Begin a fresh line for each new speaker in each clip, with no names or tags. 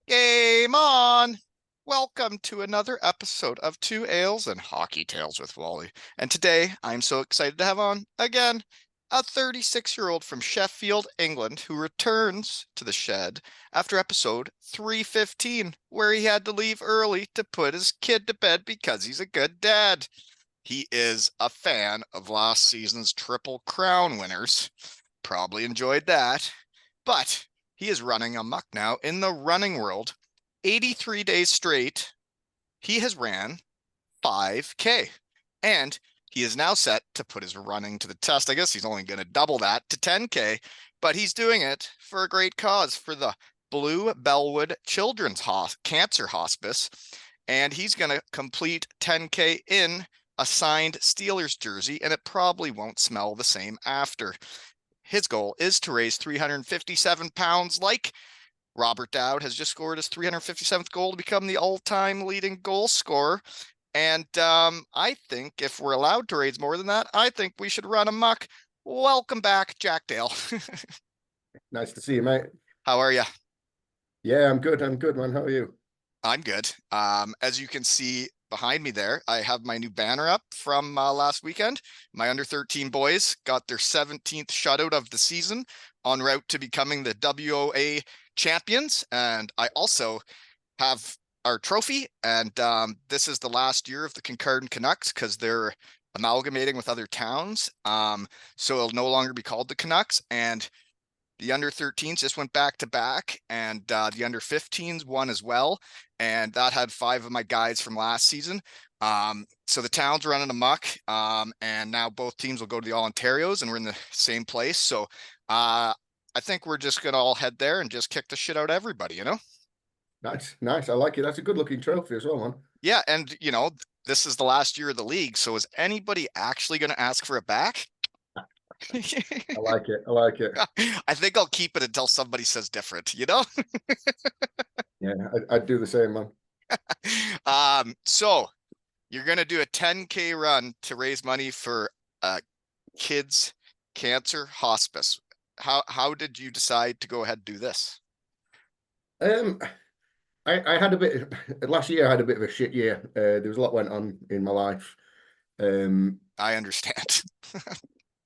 Game on! Welcome to another episode of Two Ales and Hockey Tales with Wally. And today I'm so excited to have on again a 36-year-old from Sheffield, England, who returns to the shed after episode 315, where he had to leave early to put his kid to bed because he's a good dad. He is a fan of last season's Triple Crown winners. Probably enjoyed that. But he is running amok now in the running world. 83 days straight, he has ran 5K. And he is now set to put his running to the test. I guess he's only going to double that to 10K, but he's doing it for a great cause, for the Bluebell Children's Cancer Hospice. And he's going to complete 10K in a signed Steelers jersey, and it probably won't smell the same after. His goal is to raise 357 pounds, like Robert Dowd has just scored his 357th goal to become the all-time leading goal scorer. And I think if we're allowed to raise more than that, I think we should run amok. Welcome back, Jack Dale.
Nice to see you, mate.
How are you?
Yeah, I'm good. I'm good, man. How are you?
I'm good. As you can see behind me there, I have my new banner up from last weekend. My under 13 boys got their 17th shutout of the season, en route to becoming the WOA champions. And I also have our trophy. And this is the last year of the Kincardine Canucks because they're amalgamating with other towns. So it'll no longer be called the Canucks. And the under 13s just went back to back, and the under 15s won as well. And that had 5 of my guys from last season. So the town's running amok. And now both teams will go to the All Ontarios, and we're in the same place. So I think we're just going to all head there and just kick the shit out of everybody, you know?
Nice, nice. I like it. That's a good looking trophy as well, man.
Yeah. And, this is the last year of the league. So is anybody actually going to ask for it back?
I like it. I like it.
I think I'll keep it until somebody says different, you know?
Yeah, I'd do the same, man.
So you're gonna do a 10K run to raise money for kids cancer hospice. How did you decide to go ahead and do this?
Um, I had a bit last year. I had a bit of a shit year. There was a lot went on in my life. Um,
I understand.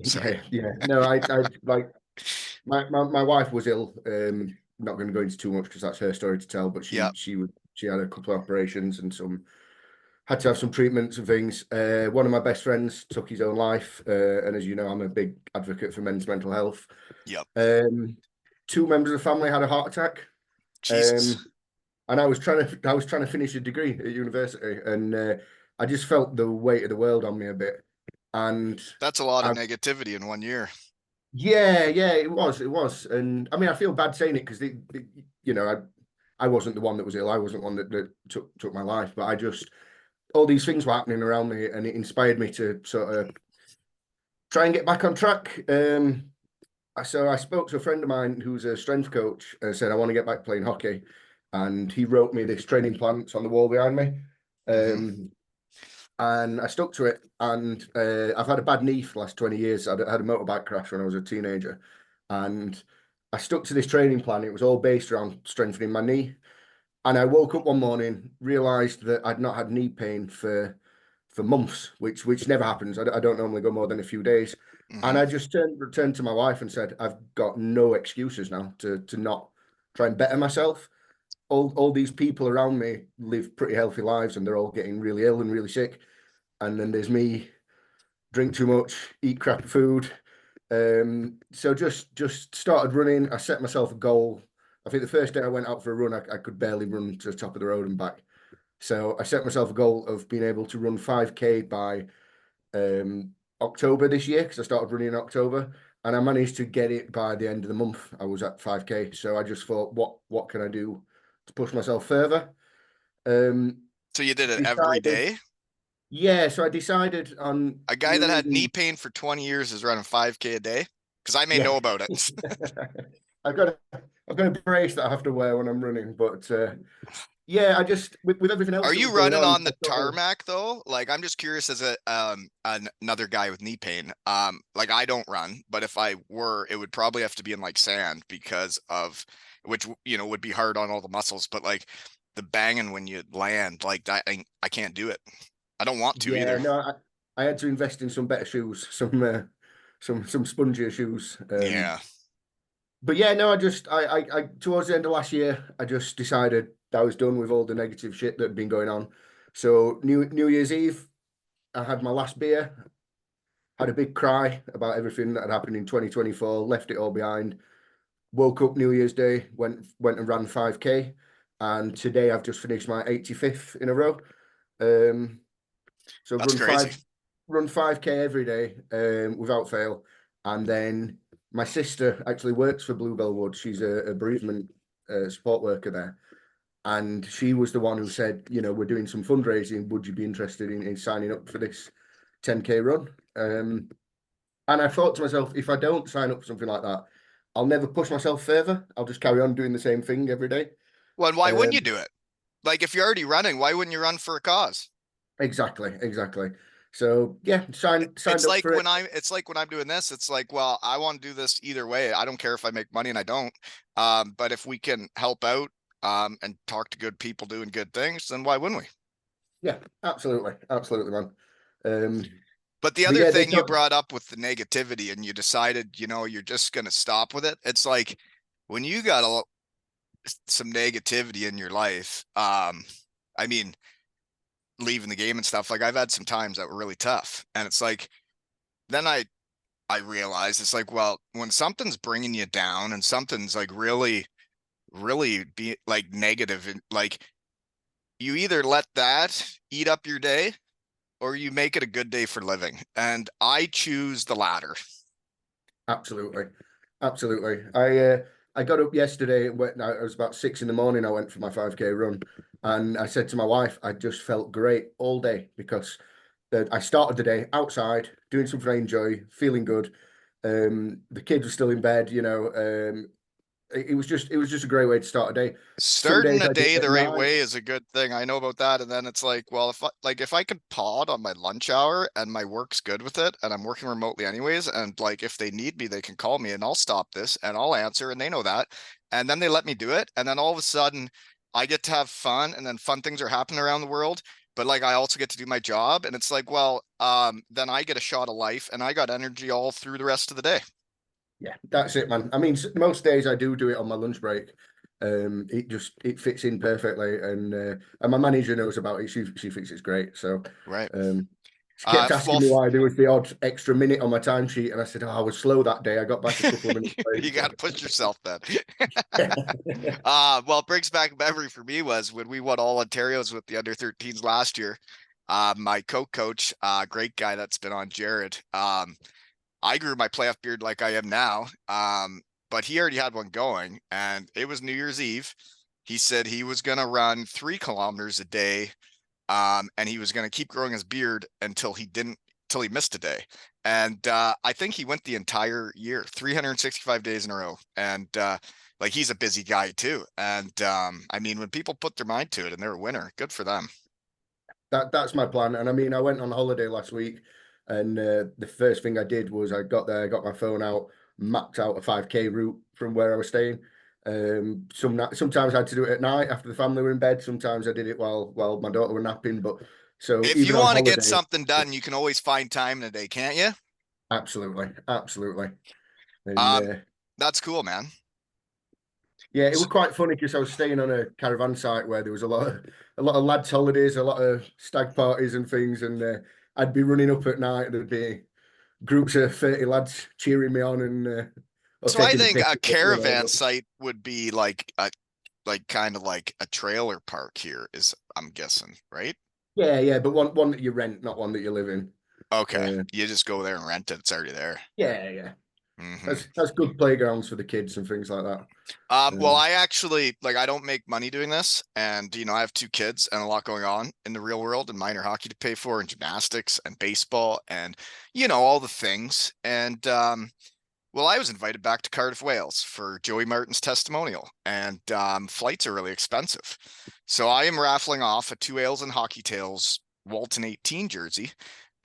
Sorry.
yeah. No, I like my wife was ill. Not going to go into too much because that's her story to tell. But
Yeah.
she had a couple of operations and some had to have some treatments and things. One of my best friends took his own life, and as you know, I'm a big advocate for men's mental health.
Yep.
Um, Two members of the family had a heart attack,
Jesus.
um, and I was trying to finish a degree at university, and I just felt the weight of the world on me a bit. And
That's a lot of
I,
negativity in one year.
yeah, it was, and I mean, I feel bad saying it because you know, I wasn't the one that was ill, I wasn't one that took my life, but I just all these things were happening around me, and it inspired me to sort of try and get back on track. So I spoke to a friend of mine who's a strength coach and said I want to get back playing hockey, and he wrote me this training plan. It's on the wall behind me,
Hmm.
and I stuck to it. And I've had a bad knee for the last 20 years. I had a motorbike crash when I was a teenager, and I stuck to this training plan. It was all based around strengthening my knee. And I woke up one morning, realised that I'd not had knee pain for months, which never happens. I don't normally go more than a few days. And
Hmm.
I just returned to my wife and said, I've got no excuses now to not try and better myself. All these people around me live pretty healthy lives and they're all getting really ill and really sick. And then there's me, drink too much, eat crappy food. So just started running. I set myself a goal. I think the first day I went out for a run, I could barely run to the top of the road and back. So I set myself a goal of being able to run 5K by October this year because I started running in October, and I managed to get it by the end of the month. I was at 5K, so I just thought, what can I do to push myself further? Um,
So you did it every
Decided,
day?
yeah. So I decided on
A guy that had knee
losing.
pain for 20 years is running 5K a day? Because I may
Yeah,
know about it.
I've got a brace that I have to wear when I'm running, but yeah, I just with everything else
Are
that was
you
going
running
on,
on
I
the
sort of,
tarmac though? Like I'm just curious as a another guy with knee pain. Like I don't run, but if I were, it would probably have to be in like sand because of which would be hard on all the muscles, but like the banging when you land, like that I can't do it. I don't want to
yeah,
either.
no, I had to invest in some better shoes, some spongier shoes.
Yeah.
But yeah, no, I towards the end of last year, I just decided I was done with all the negative shit that had been going on. So New Year's Eve, I had my last beer, had a big cry about everything that had happened in 2024, left it all behind. Woke up New Year's Day, went and ran 5K, and today I've just finished my 85th in a row. Um, so
That's crazy.
run 5K every day without fail. And then my sister actually works for Bluebell Wood. She's a bereavement support worker there. And she was the one who said, we're doing some fundraising. Would you be interested in signing up for this 10K run? And I thought to myself, if I don't sign up for something like that, I'll never push myself further. I'll just carry on doing the same thing every day.
Well, and why wouldn't you
Um,
do it? Like if you're already running, why wouldn't you run for a cause?
exactly. So yeah, signed
It's
up
like
for it.
when I'm doing this, it's like, well, I want to do this either way. I don't care if I make money and I don't. But if we can help out and talk to good people doing good things, then why wouldn't we?
Yeah, absolutely, man. Um,
But the
but
other
yeah, they
thing you
talk.
brought up with the negativity and you decided, you're just going to stop with it. It's like when you got some negativity in your life, I mean, leaving the game and stuff, like I've had some times that were really tough. And it's like, then I realized it's like, well, when something's bringing you down and something's like really, really be like negative, and like you either let that eat up your day or you make it a good day for living. And I choose the latter.
Absolutely, absolutely. I got up yesterday. Went, it was about 6 in the morning. I went for my 5K run, and I said to my wife, I just felt great all day because I started the day outside doing something I enjoy, feeling good. The kids were still in bed. It was just a great way to start a day. Some
Starting
days
a
I do
day
it
the
at
right
night.
way is a good thing. I know about that. And then it's like, well, if I could pod on my lunch hour and my work's good with it and I'm working remotely anyways, and like if they need me, they can call me and I'll stop this and I'll answer and they know that. And then they let me do it. And then all of a sudden I get to have fun and then fun things are happening around the world. But like I also get to do my job. And it's like, well, then I get a shot of life and I got energy all through the rest of the day.
Yeah, that's it, man. I mean, most days I do it on my lunch break. It fits in perfectly, and my manager knows about it. She thinks it's great. So,
Right.
um, she kept
Well,
asking me why there was the odd extra minute on my timesheet, and I said, "Oh, I was slow that day. I got back a couple of minutes
you got to push yourself then.
late."
Well, it brings back memory for me was when we won all Ontario's with the under 13s last year. My co-coach, great guy that's been on, Jared. I grew my playoff beard like I am now. But he already had one going, and it was New Year's Eve. He said he was gonna run 3 kilometers a day, and he was gonna keep growing his beard until he didn't, till he missed a day. And I think he went the entire year, 365 days in a row. And like he's a busy guy too. And I mean, when people put their mind to it and they're a winner, good for them.
That's my plan. And I mean, I went on holiday last week, and the first thing I did was I got there, got my phone out, mapped out a 5K route from where I was staying. Sometimes I had to do it at night after the family were in bed. Sometimes I did it while my daughter were napping. But so
If
even
you
on
want to get
holiday,
something done, you can always find time in a day, can't you?
absolutely. And
Um, that's cool, man.
yeah, it
So
was quite funny because I was staying on a caravan site where there was a lot of lads' holidays, a lot of stag parties and things, and I'd be running up at night. There'd be groups of 30 lads cheering me on and or
So I
taking the
think
piss,
a caravan
but
site would be like a like kind of like a trailer park here is I'm guessing, right?
yeah, but one that you rent, not one that you live in.
Okay.
Uh,
You just go there and rent it. It's already there.
yeah.
Hmm.
That's good playgrounds for the kids and things like that.
Well,
Um,
I actually like I don't make money doing this, and I have 2 kids and a lot going on in the real world, and minor hockey to pay for, and gymnastics and baseball, and all the things. And Well, I was invited back to Cardiff, Wales for Joey Martin's testimonial, and flights are really expensive. So I am raffling off a Two Ales and Hockey Tales Walton 18 jersey,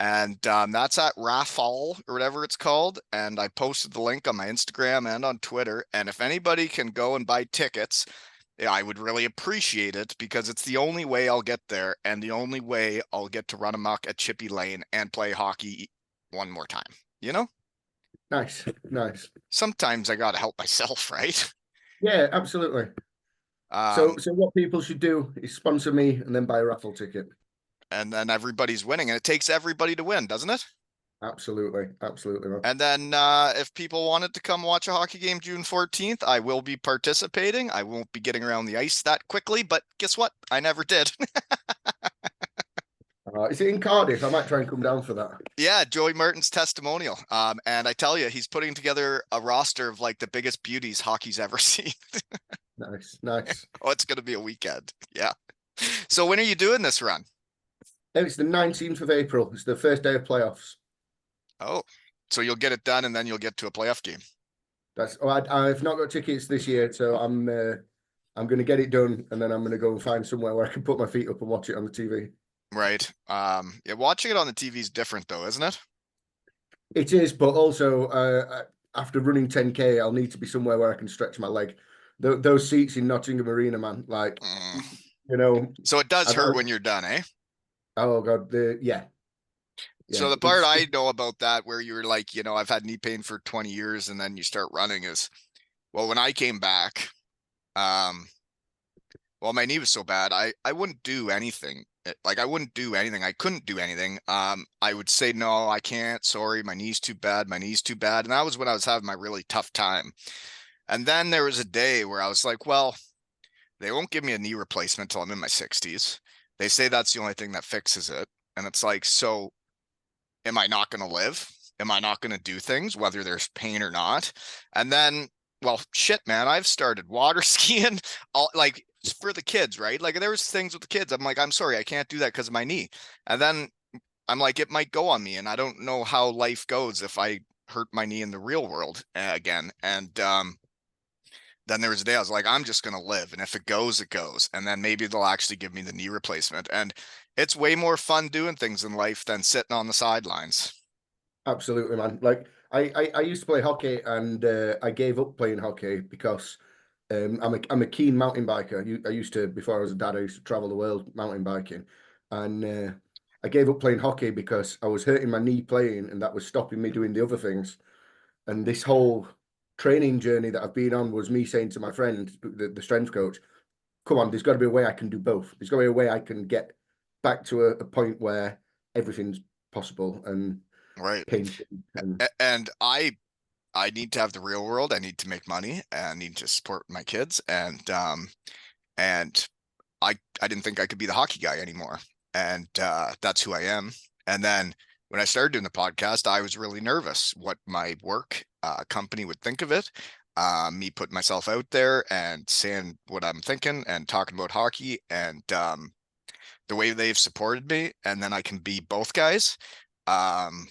and that's at Raffle or whatever it's called. And I posted the link on my Instagram and on Twitter. And if anybody can go and buy tickets, yeah, I would really appreciate it because it's the only way I'll get there and the only way I'll get to run amok at Chippy Lane and play hockey one more time. You know?
Nice, nice.
Sometimes I gotta help myself, right?
Yeah, absolutely.
Um,
So what people should do is sponsor me and then buy a raffle ticket.
and then everybody's winning, and it takes everybody to win, doesn't it?
Absolutely, absolutely, man.
And then if people wanted to come watch a hockey game June 14th, I will be participating. I won't be getting around the ice that quickly, but guess what? I never did.
Is it in Cardiff? I might try and come down for that.
Yeah, Joey Martin's testimonial. And I tell you, he's putting together a roster of like the biggest beauties hockey's ever seen.
Nice, nice.
Oh, it's gonna be a weekend. Yeah. So when are you doing this run?
It's the 19th of April. It's the first day of playoffs.
Oh, so you'll get it done and then you'll get to a playoff game.
I've not got tickets this year, so I'm going to get it done, and then I'm going to go and find somewhere where I can put my feet up and watch it on the TV.
Right. Yeah, watching it on the TV is different though, isn't it?
It is, but also after running 10K, I'll need to be somewhere where I can stretch my leg. Those seats in Nottingham Arena, man, like
Mm.
you know,
So it does
I
hurt
don't.
when you're done, eh?
Oh God, yeah, yeah.
So the part
It's
I know about that where you're like, I've had knee pain for 20 years and then you start running is, well, when I came back, um, well, my knee was so bad, I wouldn't do anything. Like I wouldn't do anything. I couldn't do anything. I would say, no, I can't. Sorry, my knee's too bad. My knee's too bad. And that was when I was having my really tough time. And then there was a day where I was like, well, they won't give me a knee replacement until I'm in my 60s. They say that's the only thing that fixes it. And it's like, so am I not going to live? Am I not going to do things, whether there's pain or not? And then, well, shit, man, I've started water skiing, all like for the kids, right? Like there was things with the kids. I'm like, I'm sorry, I can't do that because of my knee. And then I'm like, it might go on me, and I don't know how life goes if I hurt my knee in the real world again. And then there was a day I was like, I'm just going to live. And if it goes, it goes. And then maybe they'll actually give me the knee replacement. And it's way more fun doing things in life than sitting on the sidelines.
absolutely, man. Like I used to play hockey, and I gave up playing hockey because I'm a keen mountain biker. I used to, before I was a dad, I used to travel the world mountain biking, and I gave up playing hockey because I was hurting my knee playing, and that was stopping me doing the other things. And this whole training journey that I've been on was me saying to my friend, the strength coach, "Come on, there's got to be a way I can do both. There's got to be a way I can get back to a point where everything's possible and
Right.
painful." And
And I need to have the real world. I need to make money. And I need to support my kids. And I didn't think I could be the hockey guy anymore. And that's who I am. And then when I started doing the podcast, I was really nervous what my work company would think of it. Me putting myself out there and saying what I'm thinking and talking about hockey and the way they've supported me. And then I can be both guys. Um,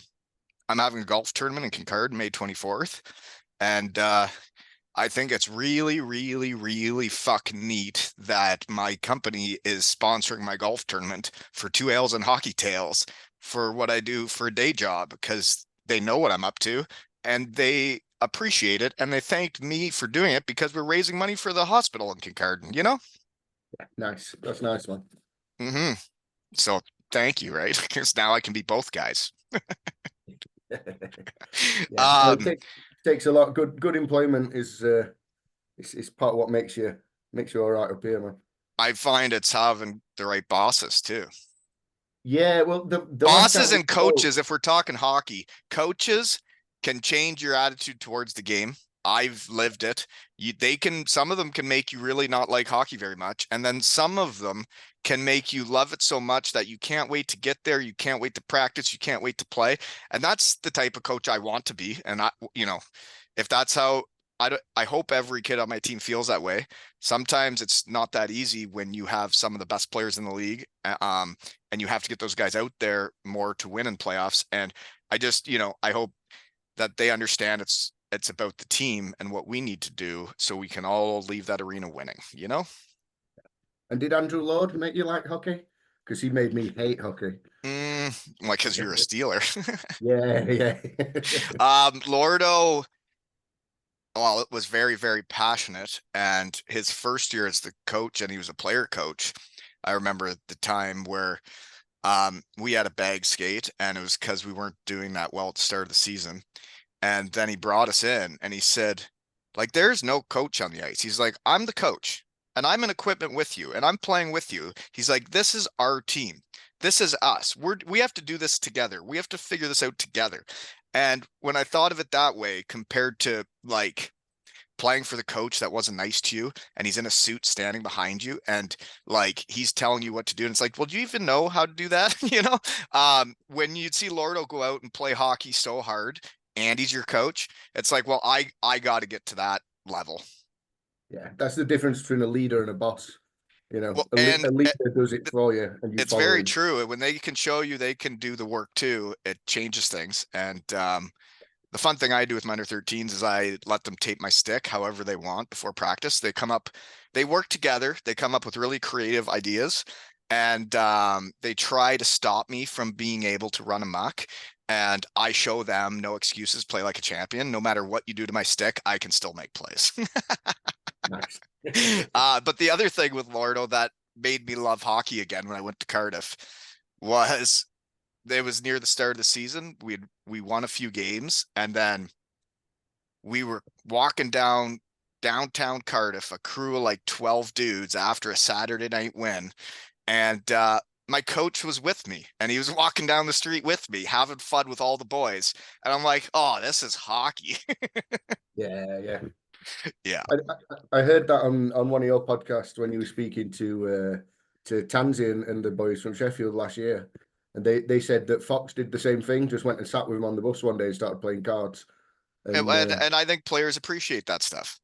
I'm having a golf tournament in Kincard May 24th. And I think it's really, really, really fucking neat that my company is sponsoring my golf tournament for Two Ales and Hockey Tales for what I do for a day job because they know what I'm up to and they appreciate it and they thanked me for doing it because we're raising money for the hospital in Kincardine.
nice, that's nice, man.
Mm-hmm. So thank you, right? Because now I can be both guys.
Yeah, no, it
Um,
takes a lot. Good employment is part of what makes you all right up here, man.
I find it's having the right bosses too.
Yeah, well, the last
Bosses
time we
and
spoke,
coaches, if we're talking hockey, coaches can change your attitude towards the game. I've lived it. Some of them can make you really not like hockey very much. And then some of them can make you love it so much that you can't wait to get there. You can't wait to practice. You can't wait to play. And that's the type of coach I want to be. And if that's how I hope every kid on my team feels that way. Sometimes it's not that easy when you have some of the best players in the league. And you have to get those guys out there more to win in playoffs. And I just, I hope that they understand it's about the team and what we need to do so we can all leave that arena winning, you know?
And did Andrew Lord make you like hockey? Because he made me hate hockey.
Like, because you're a Steeler.
Yeah, yeah.
Lordo, well, it was very, very passionate. And his first year as the coach, and he was a player coach. I remember the time where we had a bag skate, and it was because we weren't doing that well at the start of the season. And then he brought us in and he said, like, there's no coach on the ice. He's like, I'm the coach and I'm in equipment with you and I'm playing with you. He's like, this is our team. This is us. We have to do this together. We have to figure this out together. And when I thought of it that way, compared to like playing for the coach that wasn't nice to you and he's in a suit standing behind you and like he's telling you what to do, and it's like, well, do you even know how to do that? When you'd see Lordo go out and play hockey so hard and he's your coach, it's like, well, I got to get to that level.
Yeah, that's the difference between a leader and a boss.
Well,
A
and
leader does it for you and you
it's
follow
very
him.
true. When they can show you they can do the work too, it changes things. And the fun thing I do with my under 13s is I let them tape my stick however they want before practice. They work together, they come up with really creative ideas, and they try to stop me from being able to run amok. And I show them no excuses, play like a champion. No matter what you do to my stick, I can still make plays.
Nice.
But the other thing with Lordo that made me love hockey again when I went to Cardiff was it was near the start of the season. We won a few games, and then we were walking down downtown Cardiff, a crew of like 12 dudes after a Saturday night win. And my coach was with me and he was walking down the street with me, having fun with all the boys. And I'm like, oh, this is hockey.
Yeah, yeah.
Yeah.
I heard that on one of your podcasts when you were speaking to Tansey and the boys from Sheffield last year, and they said that Fox did the same thing, just went and sat with him on the bus one day and started playing cards.
And,
And
and, and I think players appreciate that stuff.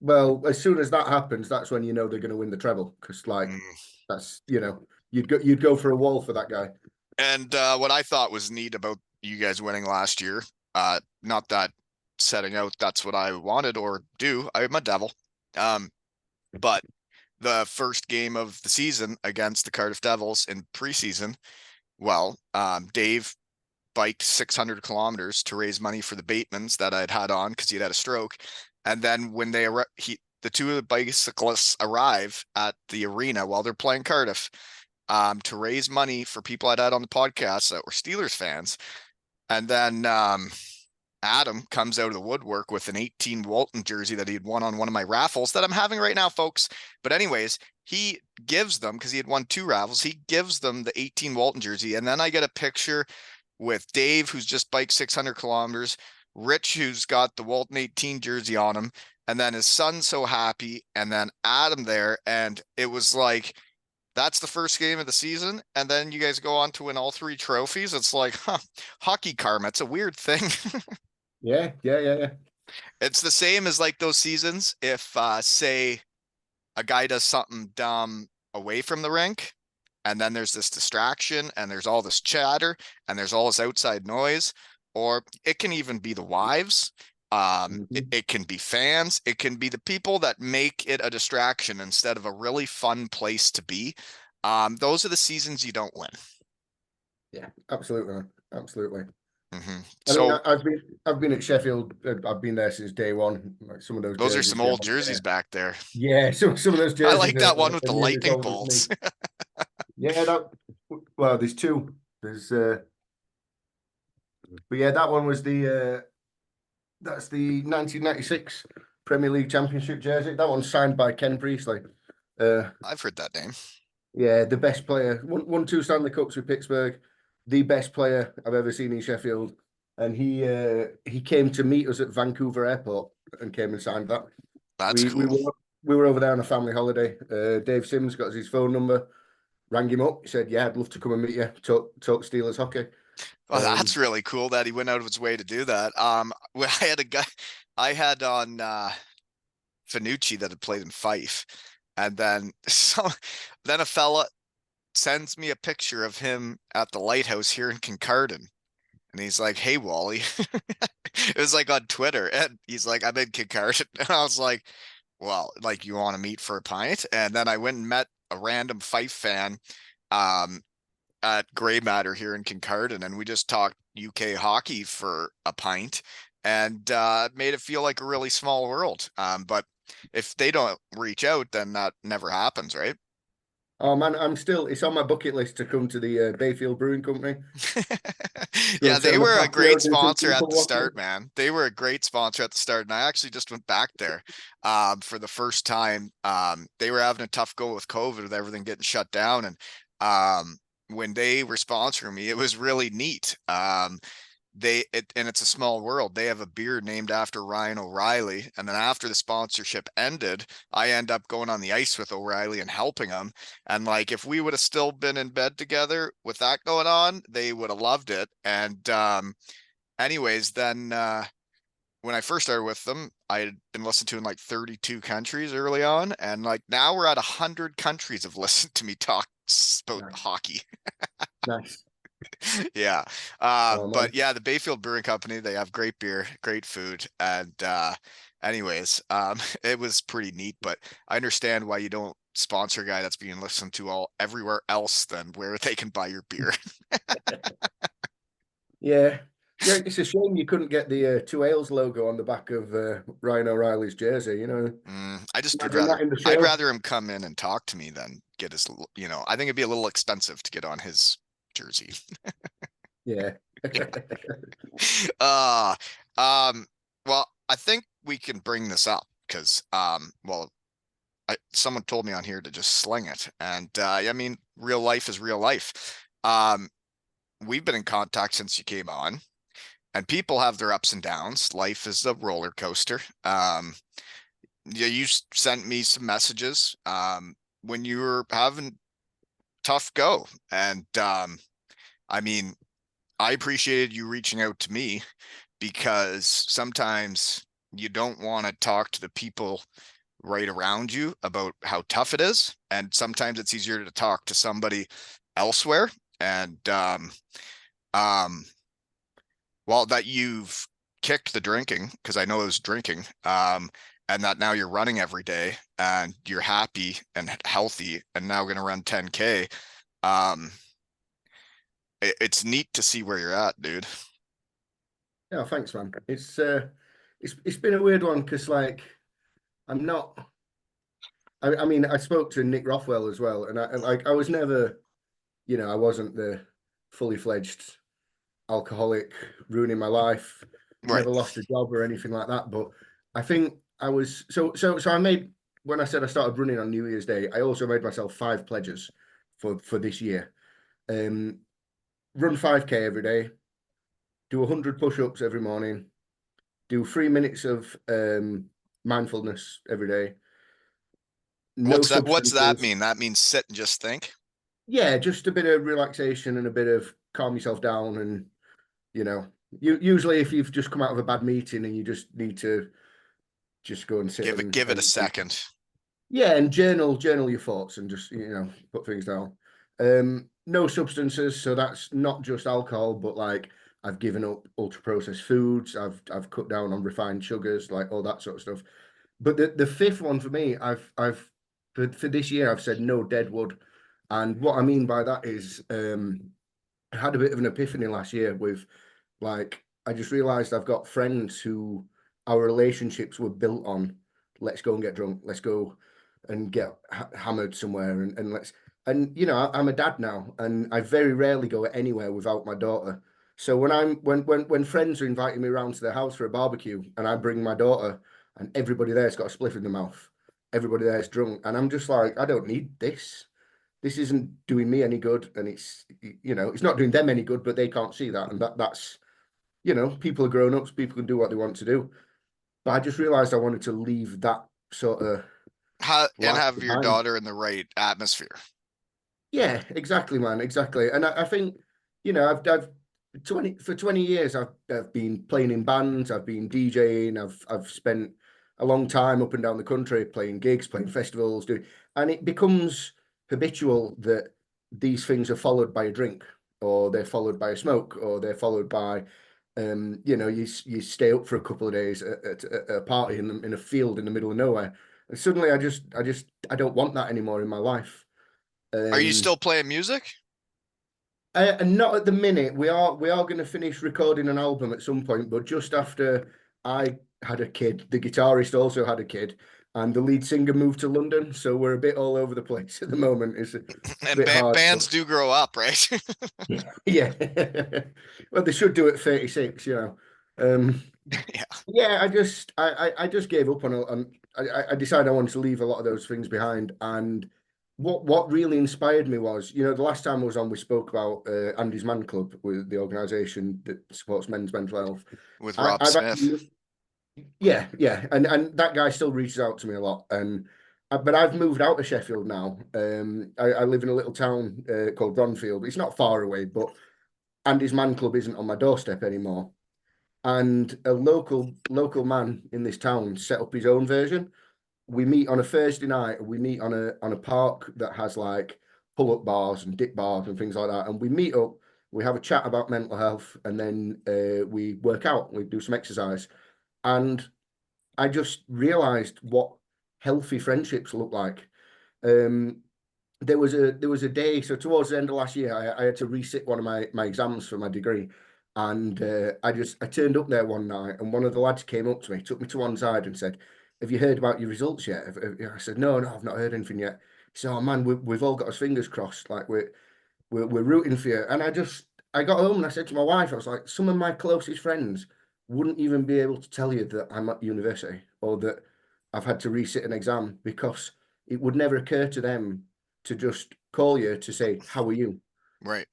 well, as soon as that happens, that's when you know they're going to win the treble because like
Mm.
that's you'd go for a wall for that guy.
And what I thought was neat about you guys winning last year, not that setting out that's what I wanted or do. I'm a devil. Um, but the first game of the season against the Cardiff Devils in preseason, well, Dave biked 600 kilometers to raise money for the Batemans that I'd had on because he'd had a stroke. And then when the two of the bicyclists arrive at the arena while they're playing Cardiff, to raise money for people I'd had on the podcast that were Steelers fans. And then Adam comes out of the woodwork with an 18 Walton jersey that he had won on one of my raffles that I'm having right now, folks. But anyways, he gives them, because he had won two raffles, he gives them the 18 Walton jersey. And then I get a picture with Dave, who's just biked 600 kilometers, Rich, who's got the Walton 18 jersey on him, and then his son so happy, and then Adam there. And it was like, that's the first game of the season, and then you guys go on to win all three trophies. It's like, huh, hockey karma. It's a weird thing.
Yeah, yeah, yeah, yeah.
It's the same as like those seasons. If say a guy does something dumb away from the rink, and then there's this distraction, and there's all this chatter, and there's all this outside noise, or it can even be the wives.
Mhm.
It can be fans. It can be the people that make it a distraction instead of a really fun place to be. Those are the seasons you don't win.
Yeah, absolutely, man. Absolutely. I mean,
So
I've been at Sheffield. I've been there since day one. Like some of those
those are
jerseys
some
they
old
have
jerseys
there.
back there.
Yeah, some of those
I
jerseys
like that one with
are
the
nearly as
lightning
old as me.
bolts.
Yeah, that. Well, there's two. There's but yeah, that one was the that's the 1996 Premier League Championship jersey. That one's signed by Ken Priestley. Uh,
I've heard that name.
yeah, the best player. Won two Stanley Cups with Pittsburgh. The best player I've ever seen in Sheffield, and he came to meet us at Vancouver Airport and came and signed that.
That's
We we
cool.
were we were over there on a family holiday. Dave Sims got his phone number, rang him up. He said, "Yeah, I'd love to come and meet you. Talk Steelers hockey."
Well, that's
Um,
really cool that he went out of his way to do that. When I had a guy I had on Fanucci that had played in Fife, and then then a fella sends me a picture of him at the lighthouse here in Kincardine. And he's like, "Hey, Wally." It was like on Twitter, and he's like, "I'm in Kincardine." And I was like, "Well, like, you want to meet for a pint?" And then I went and met a random Fife fan um, at Grey Matter here in Kincardine, and we just talked UK hockey for a pint, and made it feel like a really small world. But if they don't reach out, then that never happens, right?
Oh man, it's on my bucket list to come to the Bayfield Brewing Company. Go
Yeah,
sit
they
on the
were a
patio,
great
do some
sponsor at
people
the start,
watching.
man. They were a great sponsor at the start, and I actually just went back there for the first time. They were having a tough go with COVID, with everything getting shut down, and when they were sponsoring me, it was really neat. And it's a small world. They have a beer named after Ryan O'Reilly, and then after the sponsorship ended, I end up going on the ice with O'Reilly and helping him. And like, if we would have still been in bed together with that going on, they would have loved it. And anyways, then when I first started with them, I had been listened to in like 32 countries early on, and like now we're at 100 countries have listened to me talk about
Nice,
hockey.
nice.
Yeah.
Oh
But
man.
yeah, the Bayfield Brewing Company, they have great beer, great food. And anyways, it was pretty neat, but I understand why you don't sponsor a guy that's being listened to all everywhere else than where they can buy your beer.
Yeah. Yeah, it's a shame you couldn't get the Two Ales logo on the back of Ryan O'Reilly's jersey, you know.
I just would
Imagine that
rather
in the
I'd
show.
rather him come in and talk to me than get his, I think it'd be a little expensive to get on his jersey.
Yeah.
Uh um well, I think we can bring this up because well, someone told me on here to just sling it. And I mean, real life is real life. We've been in contact since you came on, and people have their ups and downs. Life is a roller coaster. Yeah, you sent me some messages when you were having tough go, and I mean, I appreciated you reaching out to me because sometimes you don't want to talk to the people right around you about how tough it is. And sometimes it's easier to talk to somebody elsewhere. And um, well, that you've kicked the drinking, because I know it was drinking, and that now you're running every day and you're happy and healthy and now going to run 10K. Um, it's neat to see where you're at, dude.
Yeah, thanks, man. It's been a weird one because like I'm not. I mean, I spoke to Nick Rothwell as well, and I was never, I wasn't the fully fledged alcoholic ruining my life.
Right.
Never lost a job or anything like that. But I think I was so I made when I said I started running on New Year's Day, I also made myself 5 pledges for this year. Um, Run 5K every day, do 100 push-ups every morning, do 3 minutes of mindfulness every day, no
What's that? What's that
substances.
mean? That means sit and just think.
Yeah, just a bit of relaxation and a bit of calm yourself down. And you know, usually if you've just come out of a bad meeting and you just need to just go and sit
Give it a second.
yeah, and journal your thoughts and just put things down. No substances, so that's not just alcohol, but like I've given up ultra processed foods. I've cut down on refined sugars, like all that sort of stuff. But the fifth one for me, I've for this year I've said no dead wood, and what I mean by that is I had a bit of an epiphany last year with like I just realized I've got friends who our relationships were built on let's go and get drunk, let's go and get hammered somewhere and let's and I'm a dad now and I very rarely go anywhere without my daughter. So when friends are inviting me around to their house for a barbecue and I bring my daughter and everybody there's got a spliff in the mouth, everybody there's drunk, and I'm just like, I don't need this. This isn't doing me any good, and it's not doing them any good, but they can't see that, and that's people are grown ups, people can do what they want to do. But I just realized I wanted to leave that sort of
And
life
have your
behind.
daughter in the right atmosphere.
Yeah, exactly, man, exactly. And I think, I've 20 years I've been playing in bands, I've been DJing, I've spent a long time up and down the country playing gigs, playing festivals, and it becomes habitual that these things are followed by a drink. or they're followed by a smoke, or they're followed by, you stay up for a couple of days at a party in a field in the middle of nowhere, and suddenly I don't want that anymore in my life.
Are you
Um,
still playing music?
and not at the minute. We are going to finish recording an album at some point, but just after I had a kid, the guitarist also had a kid, and the lead singer moved to London. So we're a bit all over the place at the moment. It's a
And
bit hard.
bands do grow up, right?
Yeah. Well, they should do it 36, you know. Um,
Yeah,
yeah, I just gave up on I decided I wanted to leave a lot of those things behind. And what really inspired me was, the last time I was on, we spoke about Andy's Man Club, with the organisation that supports men's mental health.
with
I,
Rob
I've
Smith.
actually, yeah, and that guy still reaches out to me a lot. And but I've moved out of Sheffield now. I live in a little town called Bronfield. It's not far away, but Andy's Man Club isn't on my doorstep anymore. And a local man in this town set up his own version. We meet on a Thursday night. We meet on a park that has like pull-up bars and dip bars and things like that. And we meet up. We have a chat about mental health, and then we work out. We do some exercise, and I just realised what healthy friendships look like. Um, there was a day. So towards the end of last year, I had to resit one of my exams for my degree, and I turned up there one night, and one of the lads came up to me, took me to one side, and said, "Have you heard about your results yet?" I said, "No, no, I've not heard anything yet." He said, "Oh man, we've all got our fingers crossed. Like we're rooting for you." And I got home and I said to my wife, I was like, some of my closest friends wouldn't even be able to tell you that I'm at university or that I've had to resit an exam, because it would never occur to them to just call you to say, "How are you?"
Right.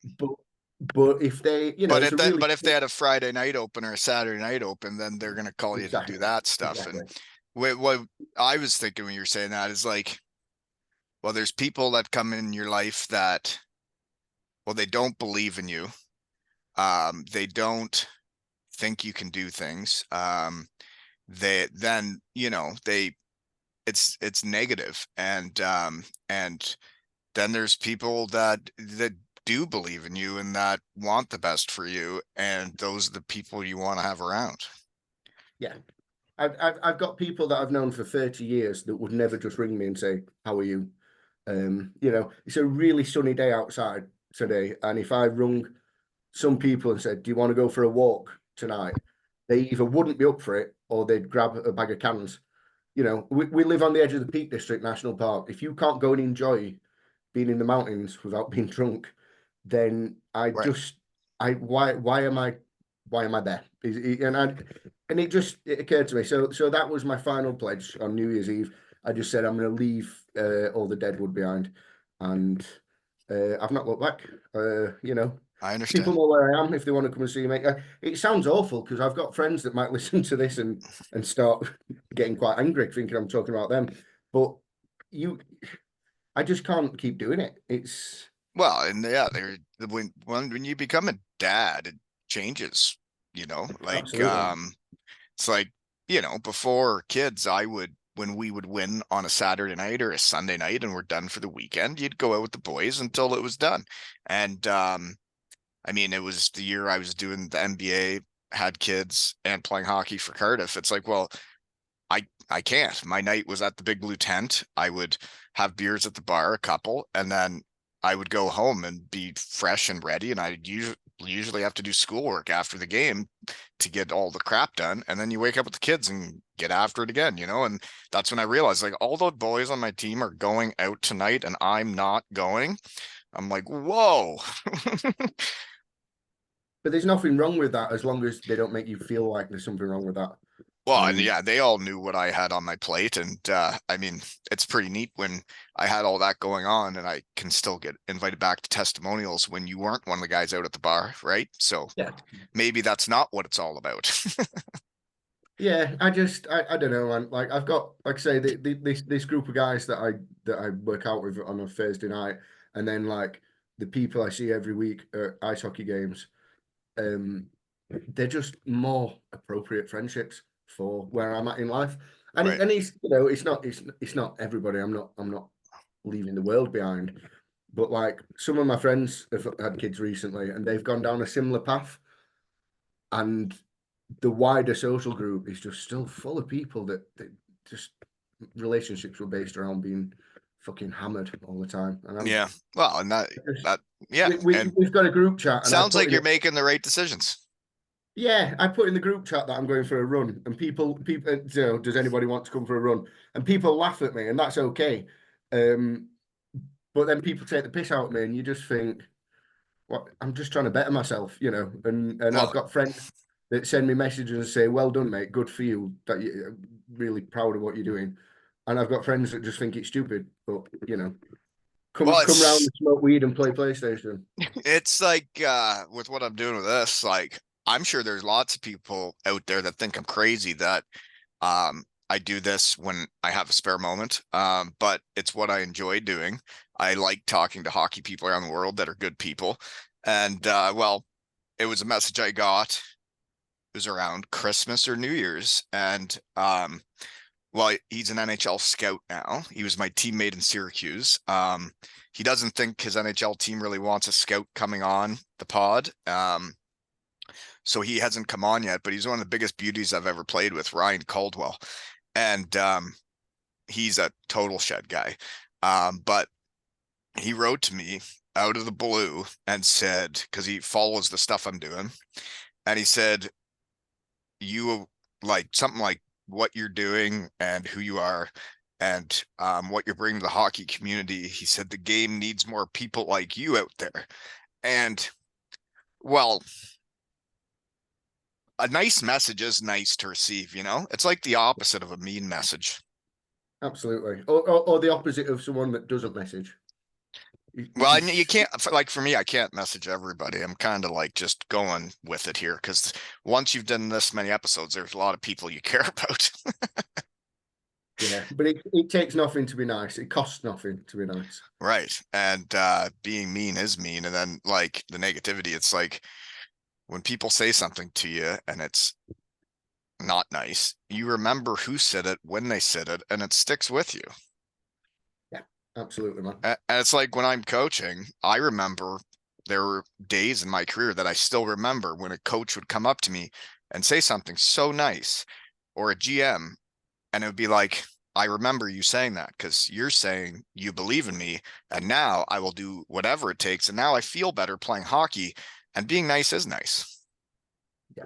But if they, it's a really
But if they had a Friday night open or a Saturday night open, then they're gonna call you to do
exactly,
that stuff. And
exactly.
what I was thinking when you were saying that is like, well, there's people that come in your life that, well, they don't believe in you. They don't think you can do things. They then, it's negative. And then there's people that do believe in you and that want the best for you, and those are the people you want to have around.
Yeah. I've got people that I've known for 30 years that would never just ring me and say, "How are you?" It's a really sunny day outside today. And if I rung some people and said, "Do you want to go for a walk tonight?" They either wouldn't be up for it or they'd grab a bag of cans. We live on the edge of the Peak District National Park. If you can't go and enjoy being in the mountains without being drunk, then
Right.
why am I there? And it occurred to me. So that was my final pledge on New Year's Eve. I just said I'm going to leave all the deadwood behind, and I've not looked back.
I
People
understand.
know where I am if they want to come and see me. It sounds awful because I've got friends that might listen to this and start getting quite angry, thinking I'm talking about them. But you, I just can't keep doing it. It's
Well, and yeah, there when you become a dad, it changes, like
absolutely.
it's like, before kids, I would when we would win on a Saturday night or a Sunday night and we're done for the weekend, you'd go out with the boys until it was done. And I mean, it was the year I was doing the NBA, had kids and playing hockey for Cardiff. It's like, well, I can't. My night was at the Big Blue Tent. I would have beers at the bar, a couple, and then I would go home and be fresh and ready. And I usually have to do schoolwork after the game to get all the crap done. And then you wake up with the kids and get after it again, And that's when I realized, like, all the boys on my team are going out tonight and I'm not going. I'm like, whoa.
But there's nothing wrong with that as long as they don't make you feel like there's something wrong with that.
Well, and
And
yeah, they all knew what I had on my plate. And I mean, it's pretty neat when I had all that going on and I can still get invited back to testimonials when you weren't one of the guys out at the bar, right? So
yeah,
maybe that's not what it's all about.
yeah, I don't know, man. Like I've got, like I say, this group of guys that I work out with on a Thursday night, and then like the people I see every week at ice hockey games. Um, they're just more appropriate friendships for where I'm at in life. And
Right.
it's it's not everybody. I'm not leaving the world behind. but like some of my friends have had kids recently and they've gone down a similar path, and the wider social group is just still full of people that just relationships were based around being fucking hammered all the time. And I'm
Yeah. Well, and
just,
that, yeah. And
we've got a group chat, and I
sounds
put
like
in
you're
it.
making the right decisions.
Yeah, I put in the group chat that I'm going for a run, and people, does anybody want to come for a run? And people laugh at me, and that's okay. Um, but then people take the piss out of me, and you just think, what? I'm just trying to better myself, And I've
Well,
got friends that send me messages and say, "Well done, mate. Good for you. That you're really proud of what you're doing." And I've got friends that just think it's stupid, but
well,
come round and smoke weed and play PlayStation.
it's like with what I'm doing with this, like I'm sure there's lots of people out there that think I'm crazy that I do this when I have a spare moment. But it's what I enjoy doing. I like talking to hockey people around the world that are good people. And well, it was a message I got. It was around Christmas or New Year's, and well, he's an NHL scout now. He was my teammate in Syracuse. He doesn't think his NHL team really wants a scout coming on the pod. So he hasn't come on yet, but he's one of the biggest beauties I've ever played with, Ryan Caldwell. And he's a total shed guy. But he wrote to me out of the blue and said, because he follows the stuff I'm doing, and he said, you like something like what you're doing and who you are and what you're bringing to the hockey community. He said the game needs more people like you out there. And well, a nice message is nice to receive, you know? It's like the opposite of a mean message.
Absolutely, or the opposite of someone that doesn't message.
Well, and you
It's
can't, like for me, I can't message everybody. I'm kind of like just going with it here because once you've done this many episodes, there's a lot of people you care about.
Yeah, but it takes nothing to be nice. It costs nothing to be nice.
Right. And being mean is mean. And then like the negativity, it's like when people say something to you and it's not nice, you remember who said it, when they said it, and it sticks with you.
Yeah, absolutely, man.
And it's like when I'm coaching, I remember there were days in my career that I still remember when a coach would come up to me and say something so nice, or a GM, and it would be like, I remember you saying that because you're saying you believe in me, and now I will do whatever it takes. And now I feel better playing hockey, and being nice is nice.
Yeah,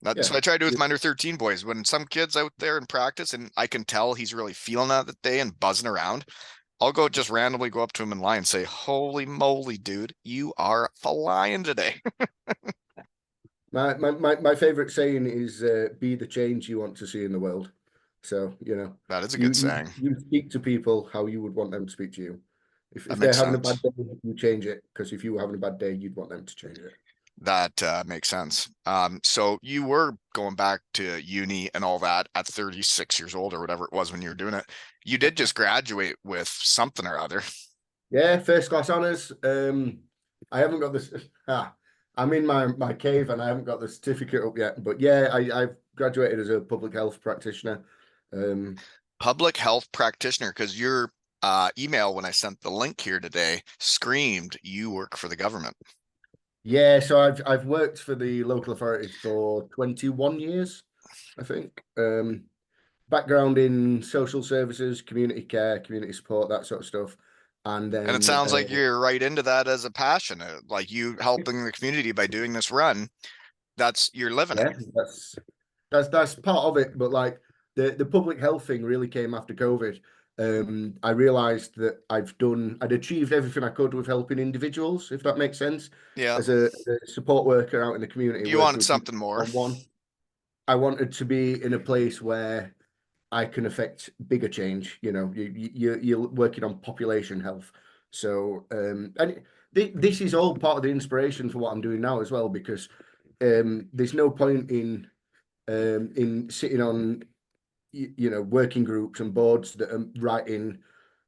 That's
yeah,
what I try to do with my under 13 boys. When some kid's out there in practice and I can tell he's really feeling that day and buzzing around, I'll go just randomly go up to him in line and say, "Holy moly, dude, you are flying today."
my favorite saying is be the change you want to see in the world. So,
That is a
you
good
you
saying.
you speak to people how you would want them to speak to you.
That
If they're
makes
having a bad
sense.
day, you change it, because if you were having a bad day, you'd want them to change it.
That makes sense. So you were going back to uni and all that at 36 years old or whatever it was when you were doing it. You did just graduate with something or other.
Yeah, first class honors. I haven't got this. I'm in my cave and I haven't got the certificate up yet. But yeah, I've graduated as a public health practitioner. Um,
Public health practitioner, because your email when I sent the link here today screamed you work for the government.
yeah, so I've worked for the local authority for 21 years, I think. Background in social services, community care, community support, that sort of stuff. And
And it
then
sounds like you're right into that as a passion, like you helping the community by doing this run. That's you're living it.
yeah, that's part of it. But like the public health thing really came after COVID. I realized that I'd achieved everything I could with helping individuals, if that makes sense.
Yeah.
As a support worker out in the community,
You
working
wanted
with people
something more.
on one, I wanted to be in a place where I can affect bigger change. You're working on population health. So, and this is all part of the inspiration for what I'm doing now as well, because there's no point in sitting on working groups and boards that are writing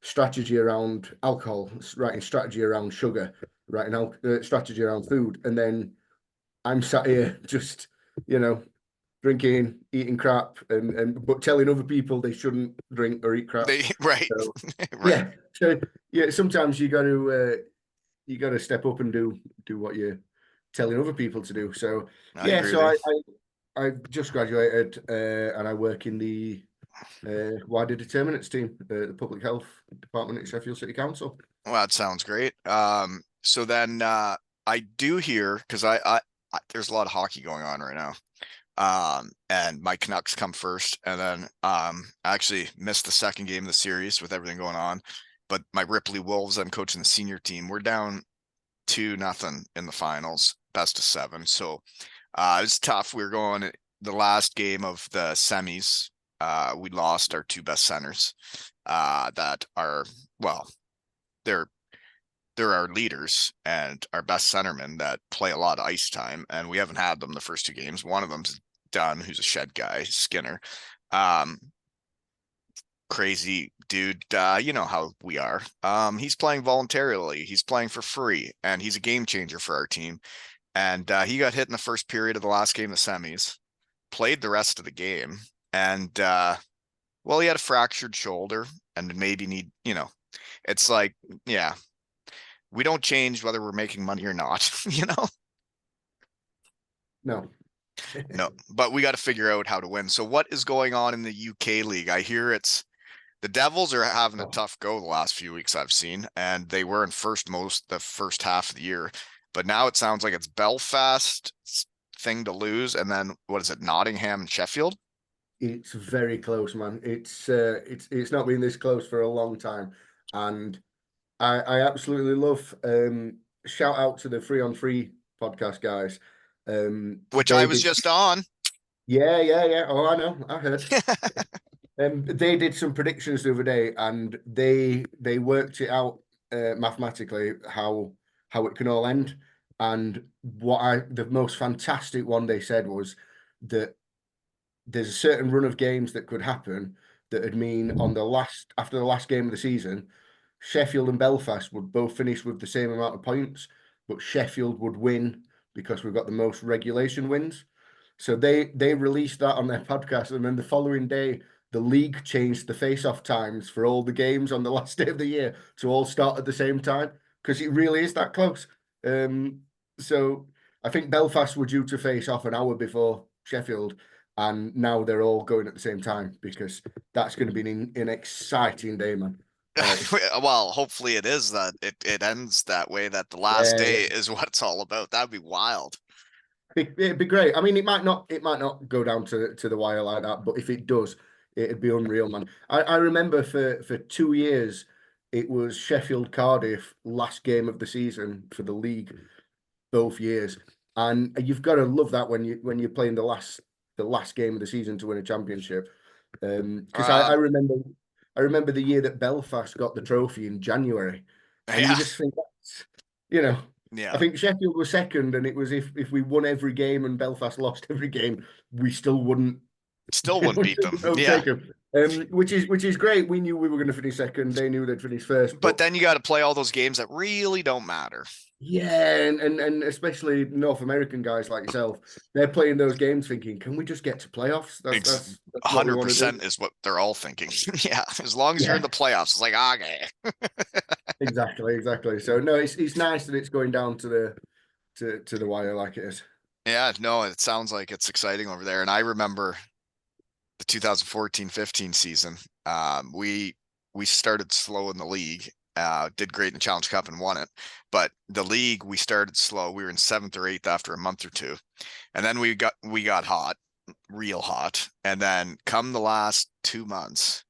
strategy around alcohol, writing strategy around sugar, writing strategy around food, and then I'm sat here just you know drinking, eating crap, and but telling other people they shouldn't drink or eat crap.
They right,
So
right.
yeah, So yeah, sometimes you got to step up and do what you're telling other people to do. So
I
yeah,
agree
so
with you.
I've just graduated and I work in the wider determinants team, the public health department at Sheffield City Council.
Well, that sounds great. So then I do hear because there's a lot of hockey going on right now. And my Canucks come first, and then I actually missed the second game of the series with everything going on. But my Ripley Wolves, I'm coaching the senior team. We're down 2-0 in the finals, best of seven. So it's tough. We were going the last game of the semis. We lost our two best centers that are, well, they're our leaders and our best centermen that play a lot of ice time, and we haven't had them the first two games. One of them's done, who's a shed guy, Skinner. Um, Crazy dude. You know how we are. He's playing voluntarily. He's playing for free, and he's a game changer for our team. And he got hit in the first period of the last game of the semis. Played the rest of the game, and well, he had a fractured shoulder, and maybe need. It's like, yeah, we don't change whether we're making money or not.
No.
No, but we got to figure out how to win. So what is going on in the UK league? I hear it's the Devils are having a
Oh.
tough go the last few weeks I've seen, and they were in first most the first half of the year. But now it sounds like it's Belfast's thing to lose, and then what is it, Nottingham and Sheffield?
It's very close, man. It's not been this close for a long time, and I absolutely love. Shout out to the Free on Free podcast guys.
Which I
They
was
did,
just on.
yeah. Oh, I know, I heard. They did some predictions the other day, and they worked it out mathematically how it can all end. And the most fantastic one they said was that there's a certain run of games that could happen that would mean on the last after the last game of the season, Sheffield and Belfast would both finish with the same amount of points, but Sheffield would win because we've got the most regulation wins. So they released that on their podcast, and then the following day, the league changed the face-off times for all the games on the last day of the year to all start at the same time because it really is that close. So I think Belfast were due to face off an hour before Sheffield, and now they're all going at the same time because that's going to be an exciting day, man.
Well, hopefully it is that it ends that way, that the last
Yeah,
day is what it's all about. That'd be wild.
it'd be great. I mean, it might not go down to the wire like that, but if it does, it'd be unreal, man. I remember for 2 years, it was Sheffield Cardiff last game of the season for the league, both years, and you've got to love that when you're playing the last game of the season to win a championship. Because I remember the year that Belfast got the trophy in January, and you
Yeah,
just think that's, you know, I
yeah.
think Sheffield was second, and it was if we won every game and Belfast lost every game, we still wouldn't
Still wouldn't
we
beat
still
them.
wouldn't
Yeah.
overtake them. Which is great. We knew we were going to finish second. They knew they'd finish first,
But
but
then you got to play all those games that really don't matter.
yeah, and especially North American guys like yourself, they're playing those games thinking, can we just get to playoffs? That's
Ex
that's what we want to do.
100% is what they're all thinking. Yeah, as long as you're in
Yeah,
the playoffs, it's like, okay.
exactly. So no, it's nice that it's going down to the wire like it is.
Yeah, no, it sounds like it's exciting over there. And I remember the 2014-15 season. We started slow in the league. Did great in the Challenge Cup and won it. But the league, we started slow. We were in seventh or eighth after a month or two. And then we got hot, real hot. And then come the last 2 months,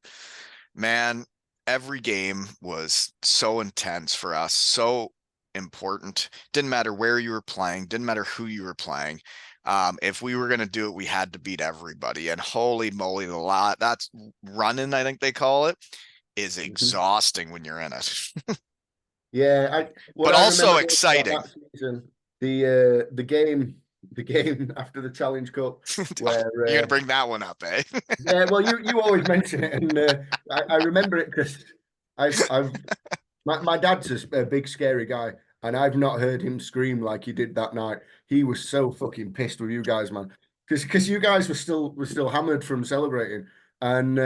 man, every game was so intense for us, so important. Didn't matter where you were playing, didn't matter who you were playing. If we were going to do it, we had to beat everybody. And holy moly, that's running, I think they call it, is
Mhm.
exhausting when you're in it,
Yeah, what
but
I remember
also
most about
exciting.
that season, the game after the Challenge Cup, where
You're going to bring that one up, eh?
yeah, well, you always mention it, and I remember it because I've my dad's a big scary guy, and I've not heard him scream like he did that night. He was so fucking pissed with you guys, man, because you guys were still hammered from celebrating, and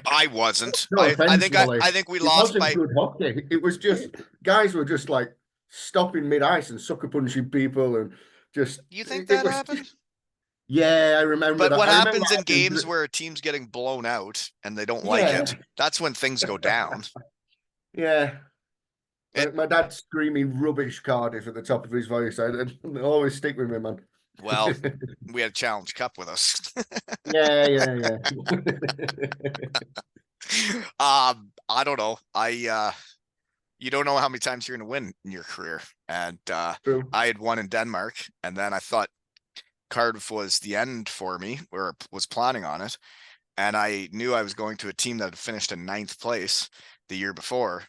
I wasn't.
No
I
offense,
think I
Wally.
I think we
It
lost
wasn't
by.
good hockey. It was just guys were just like stopping mid ice and sucker punching people and just
You think
it
that
was
happened?
yeah, I remember
But
that.
what
I remember
happens
that
in
happening
games
'cause
where a team's getting blown out and they don't like
yeah,
it? That's when things go down.
yeah.
It
My dad's screaming rubbish Cardiff at the top of his voice. I always stick with me, man.
well, we had a Challenge Cup with us.
Yeah, yeah, yeah.
I don't know. You don't know how many times you're gonna win in your career. And
True.
I had won in Denmark, and then I thought Cardiff was the end for me, or was planning on it. And I knew I was going to a team that had finished in ninth place the year before.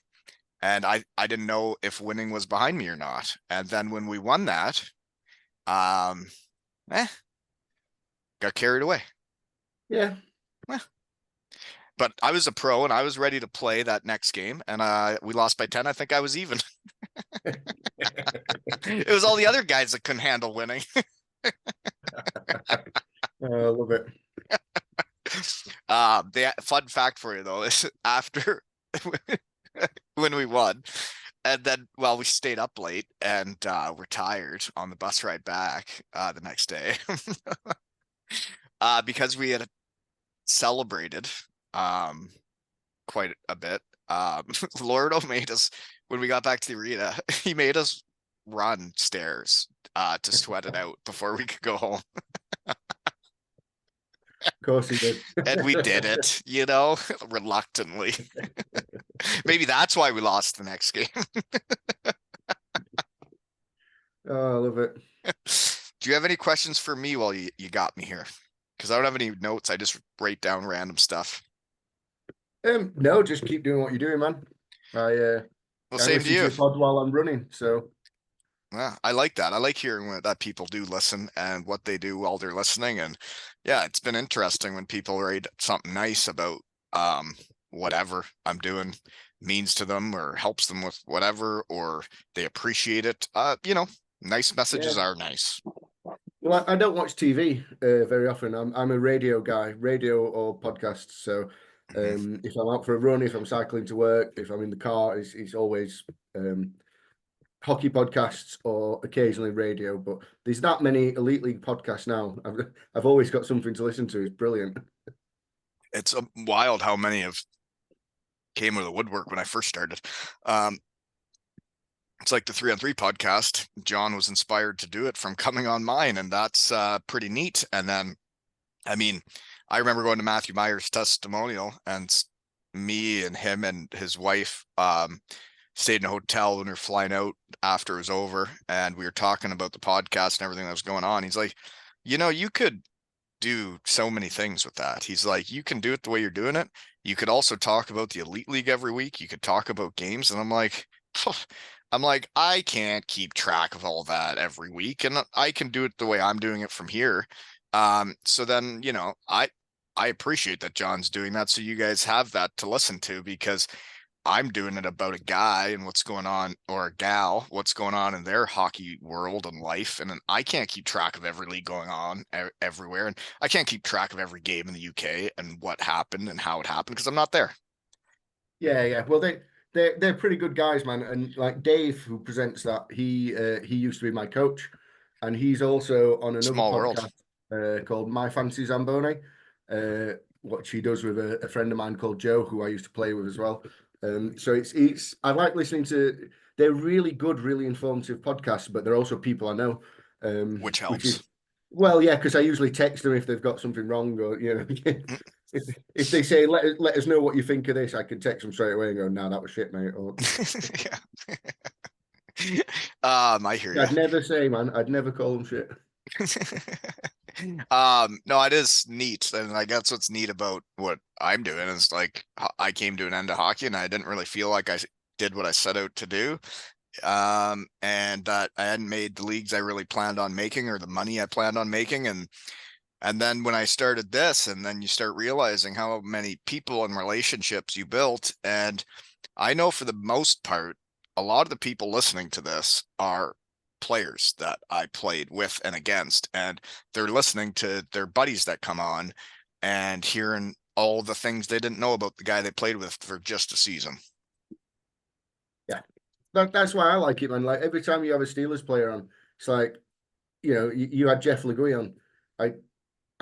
And I didn't know if winning was behind me or not. And then when we won that, um, eh, got carried away.
Yeah.
Eh. But I was a pro and I was ready to play that next game, and we lost by 10. I think I was even. It was all the other guys that couldn't handle winning.
I love it.
The fun fact for you though is after when we won, and then well, we stayed up late and we're tired on the bus ride back the next day because we had celebrated um, quite a bit. Lordo made us when we got back to the arena. He made us run stairs to sweat it out before we could go home,
Of course he did.
and we did it, reluctantly. Maybe that's why we lost the next game.
Oh, I love it.
Do you have any questions for me while you got me here? Because I don't have any notes. I just write down random stuff.
No, just keep doing what you're doing, man. I uh,
Well,
I
same to
listen to
you.
your pod while I'm running, so
Yeah, I like that. I like hearing that people do listen and what they do while they're listening. And yeah, it's been interesting when people write something nice about um whatever I'm doing means to them or helps them with whatever, or they appreciate it. Nice messages
yeah.
are nice.
Well, I don't watch TV very often. I'm a radio guy, radio or podcasts. So
Mhm.
if I'm out for a run, if I'm cycling to work, if I'm in the car, it's always hockey podcasts or occasionally radio. But there's that many elite league podcasts now. I've always got something to listen to. It's brilliant.
It's wild how many have came out of the woodwork when I first started. Um, it's like the 3-on-3 podcast. John was inspired to do it from coming on mine, and that's pretty neat. And then, I mean, I remember going to Matthew Meyer's testimonial, and me and him and his wife stayed in a hotel when we were flying out after it was over, and we were talking about the podcast and everything that was going on. He's like, you could do so many things with that. He's like, you can do it the way you're doing it. You could also talk about the Elite League every week. You could talk about games. And I'm like, I can't keep track of all that every week. And I can do it the way I'm doing it from here. So then, I appreciate that John's doing that. So you guys have that to listen to, because I'm doing it about a guy and what's going on, or a gal, what's going on in their hockey world and life. And then I can't keep track of every league going on everywhere. And I can't keep track of every game in the UK and what happened and how it happened because I'm not there.
Yeah, yeah. Well, they're pretty good guys, man. And like Dave, who presents that, he used to be my coach, and he's also on another
Small world.
podcast called My Fancy Zamboni, what he does with a friend of mine called Joe, who I used to play with as well. So it's I like listening to. They're really good, really informative podcasts, but they're also people I know,
Which
which
helps.
is well, yeah, because I usually text them if they've got something wrong, or if they say let us know what you think of this, I can text them straight away and go, "No, that was shit, mate." Or
Yeah. I hear you.
I'd never say, man. I'd never call them shit.
No, it is neat, and like that's what's neat about what I'm doing is like I came to an end of hockey and I didn't really feel like I did what I set out to do, and that I hadn't made the leagues I really planned on making or the money I planned on making. And then when I started this, and then you start realizing how many people and relationships you built. And I know for the most part, a lot of the people listening to this are players that I played with and against, and they're listening to their buddies that come on and hearing all the things they didn't know about the guy they played with for just a season.
Yeah, that's why I like it, man. Like every time you have a Steelers player on, it's like you had Jeff Legui on. I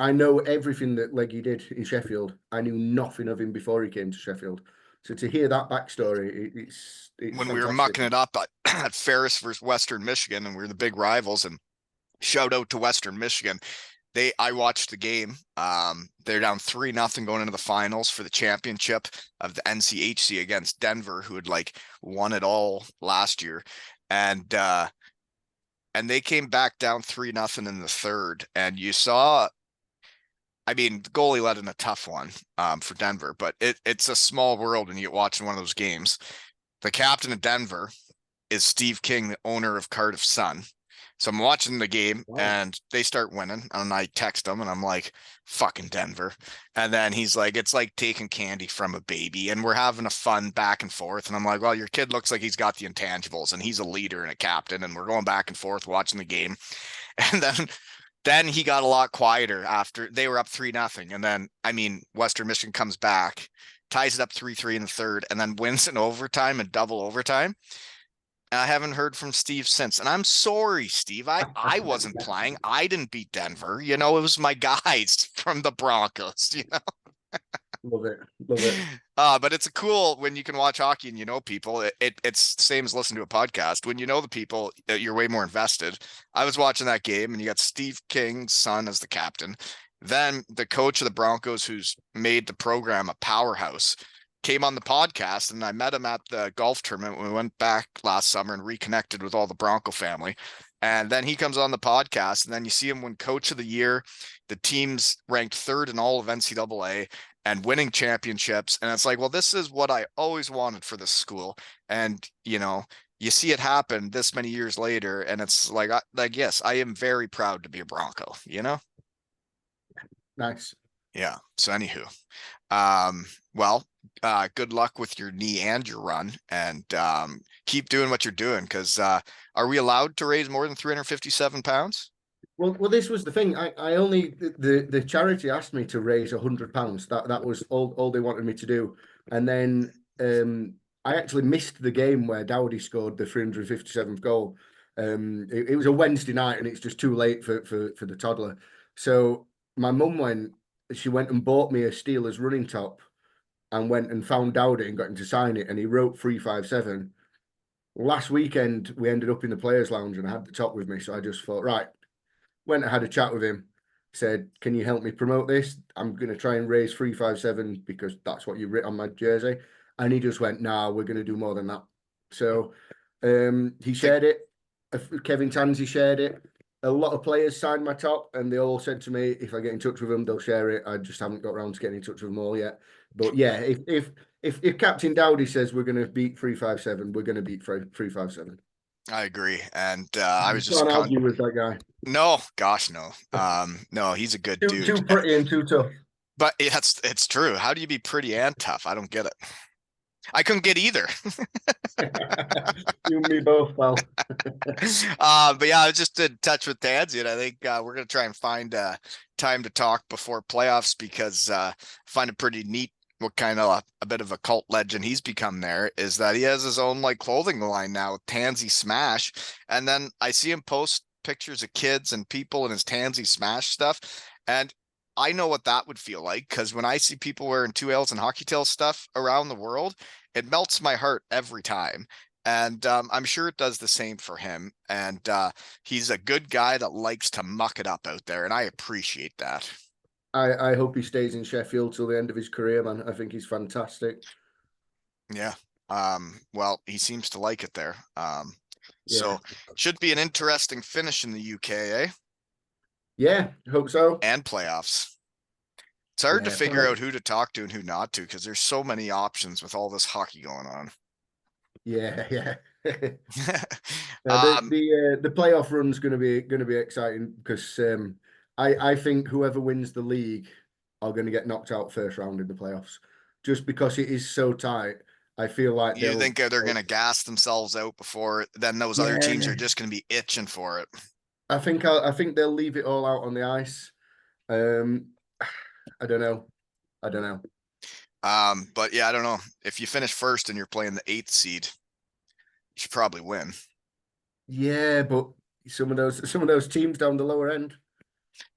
I know everything that Leggy did in Sheffield. I knew nothing of him before he came to Sheffield. So to hear that backstory, it's
When we were
fantastic.
mucking it up at Ferris versus Western Michigan, and we were the big rivals, and shout out to Western Michigan. I watched the game. They're down 3-0 going into the finals for the championship of the NCHC against Denver, who had like won it all last year. And they came back down 3-0 in the third. And you saw, I mean, the goalie let in a tough one for Denver, but it's a small world when you get watching one of those games. The captain of Denver is Steve King, the owner of Cardiff Sun. So I'm watching the game
Wow.
and they start winning. And I text him and I'm like, fucking Denver. And then he's like, it's like taking candy from a baby. And we're having a fun back and forth. And I'm like, well, your kid looks like he's got the intangibles and he's a leader and a captain. And we're going back and forth watching the game. And then he got a lot quieter after they were up 3-0. And then, I mean, Western Michigan comes back, ties it up 3-3 in the third, and then wins in overtime and double overtime. I haven't heard from Steve since. And I'm sorry, Steve. I wasn't playing. I didn't beat Denver. You know, it was my guys from the Broncos, you know.
Love it. Love it.
But it's cool when you can watch hockey and you know people. It's the same as listening to a podcast. When you know the people, you're way more invested. I was watching that game, and you got Steve King's son as the captain. Then the coach of the Broncos, who's made the program a powerhouse, came on the podcast, and I met him at the golf tournament when we went back last summer and reconnected with all the Bronco family. And then he comes on the podcast, and then you see him win Coach of the Year. The team's ranked third in all of NCAA and winning championships. And it's like, well, this is what I always wanted for this school. And, you know, you see it happen this many years later. And it's like, yes, I am very proud to be a Bronco, you know?
Nice.
Yeah. So anywho, well, good luck with your knee and your run, and keep doing what you're doing. Because are we allowed to raise more than 357 pounds?
Well, this was the thing. I only the charity asked me to raise £100. That was all they wanted me to do. And then I actually missed the game where Dowdy scored the 357th goal. It was a Wednesday night, and it's just too late for the toddler. So my mum went. She went and bought me a Steelers running top, and went and found Dowdy and got him to sign it. And he wrote 357. Last weekend we ended up in the players' lounge, and I had the top with me. So I just thought, right, went and had a chat with him, said, "Can you help me promote this? I'm going to try and raise 357 because that's what you writ on my jersey." And he just went, "Nah, we're going to do more than that." So he
Think
shared it. Kevin Tansey shared it. A lot of players signed my top, and they all said to me, if I get in touch with them, they'll share it. I just haven't got around to getting in touch with them all yet. But yeah, if Captain Dowdy says we're going to beat 357, we're going to beat 357.
I agree. And I
You
was just
can't argue with that guy.
no, gosh, no. No, he's a good dude.
Too pretty and too tough.
But it's true. How do you be pretty and tough? I don't get it. I couldn't get either.
You and me both, pal.
But yeah, I was just in touch with Tansy, and I think we're gonna try and find time to talk before playoffs because I find it pretty neat what kind of a bit of a cult legend he's become there is that he has his own like clothing line now, Tansy Smash. And then I see him post pictures of kids and people in his Tansy Smash stuff. And I know what that would feel like because when I see people wearing 2Ls and Hockey Tail stuff around the world, it melts my heart every time. And I'm sure it does the same for him. And he's a good guy that likes to muck it up out there. And I appreciate that.
I hope he stays in Sheffield till the end of his career, man. I think he's fantastic.
Yeah. Well, he seems to like it there.
Yeah.
So should be an interesting finish in the UK, eh?
Yeah, hope so.
And playoffs. It's hard to
Yeah,
figure out who to talk to and who not to because there's so many options with all this hockey going on.
yeah, yeah.
um,
The playoff run's gonna be exciting because I think whoever wins the league are gonna get knocked out first round in the playoffs. Just because it is so tight, I feel like
you think they're going
they'll
to gas themselves out before then those other teams
yeah.
are just going to be itching for it.
I think they'll leave it all out on the ice. Um, I don't know. I don't know.
But yeah, I don't know. If you finish first and you're playing the 8th seed, you should probably win.
Yeah, but some of those teams down the lower end.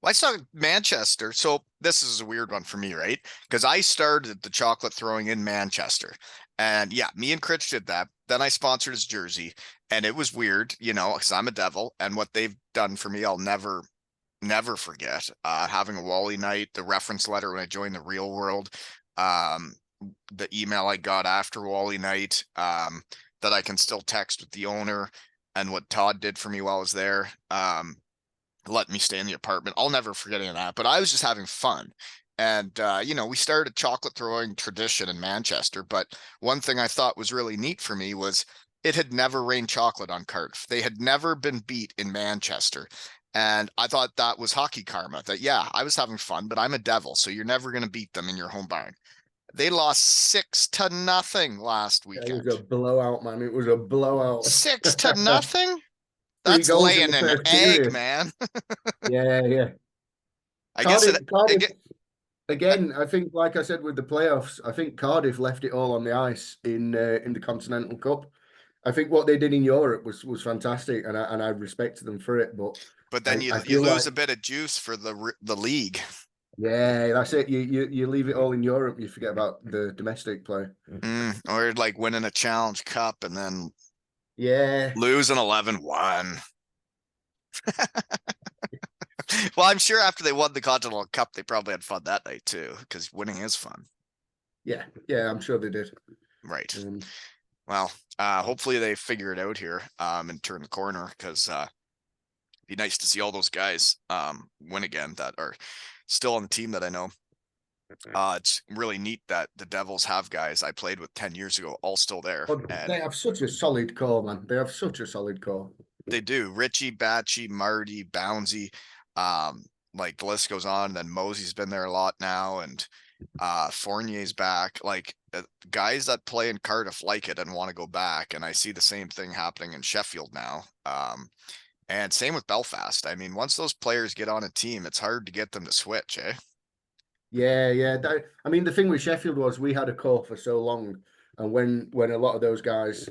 Well, I saw Manchester. So this is a weird one for me, right? Because I started the chocolate throwing in Manchester. And yeah, me and Critch did that. Then I sponsored his jersey. And it was weird, because I'm a devil. And what they've done for me, I'll never forget. Having a Wally night, the reference letter when I joined the real world, um, the email I got after Wally night, that I can still text with the owner, and what Todd did for me while I was there. Let me stay in the apartment. I'll never forget any of that. But I was just having fun. And, we started a chocolate throwing tradition in Manchester. But one thing I thought was really neat for me was it had never rained chocolate on Cardiff. They had never been beat in Manchester. And I thought that was hockey karma, that, yeah, I was having fun, but I'm a devil. So you're never going to beat them in your home barn. They lost 6-0 last
It was a
weekend.
blowout, man. It was a blowout.
6-0?
Three
That's
goals in
laying
the
an
first
egg,
period.
man.
Yeah, yeah.
I guess
Cardiff,
it
Cardiff,
get
again. I think, like I said with the playoffs, I think Cardiff left it all on the ice in the Continental Cup. I think what they did in Europe was fantastic, and I respected them for it. But
but then
I
you
feel
lose
like,
a bit of juice for the league.
yeah, that's it. You leave it all in Europe, you forget about the domestic play.
Or like winning a challenge cup and then
Yeah,
losing 11-1. Well, I'm sure after they won the Continental Cup, they probably had fun that night too, because winning is fun.
yeah, yeah. I'm sure they did.
Right.
Um,
Well, hopefully they figure it out here, and turn the corner, because it'd be nice to see all those guys win again that are still on the team that I know. It's really neat that the Devils have guys I played with 10 years ago all still there.
but they
And
have such a solid core, man. They have such a solid core.
they do. Richie, Batchy, Marty, Bouncy, like the list goes on. Then Mosey's been there a lot now, and Fournier's back. Like, guys that play in Cardiff like it and want to go back. And I see the same thing happening in Sheffield now. And same with Belfast. I mean, once those players get on a team, it's hard to get them to switch, eh?
Yeah, yeah. I mean, the thing with Sheffield was we had a core for so long, and when a lot of those guys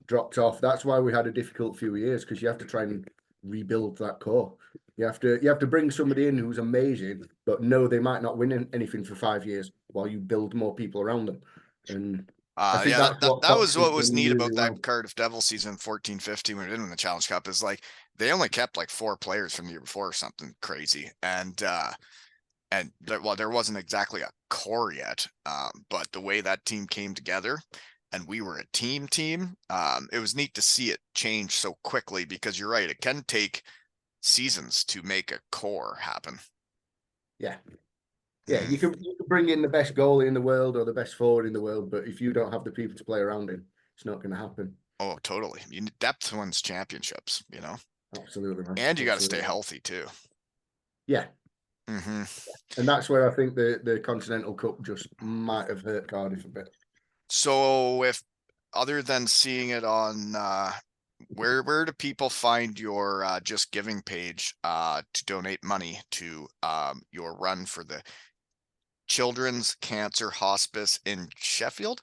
dropped off, that's why we had a difficult few years because you have to try and rebuild that core. You have to bring somebody in who's amazing, but no, they might not win anything for 5 years while you build more people around them. And I think
Yeah,
that's what
that
Fox
was
has
what was
done
neat
really
about that
well.
Cardiff Devil season 14-15 when we didn't win the Challenge Cup, is like they only kept like 4 players from the year before or something crazy. And there wasn't exactly a core yet. But the way that team came together and we were a team, it was neat to see it change so quickly, because you're right, it can take seasons to make a core happen.
Yeah, yeah.
Mm.
You can bring in the best goalie in the world or the best forward in the world, but if you don't have the people to play around him, it's not going to happen.
Oh, totally. Depth wins championships.
Absolutely, man.
And you got to stay
Absolutely.
healthy too.
Yeah,
Hmm.
and that's where I think the Continental Cup just might have hurt Cardiff a bit.
So, if other than seeing it on, where do people find your Just Giving page to donate money to your run for the Children's Cancer Hospice in Sheffield?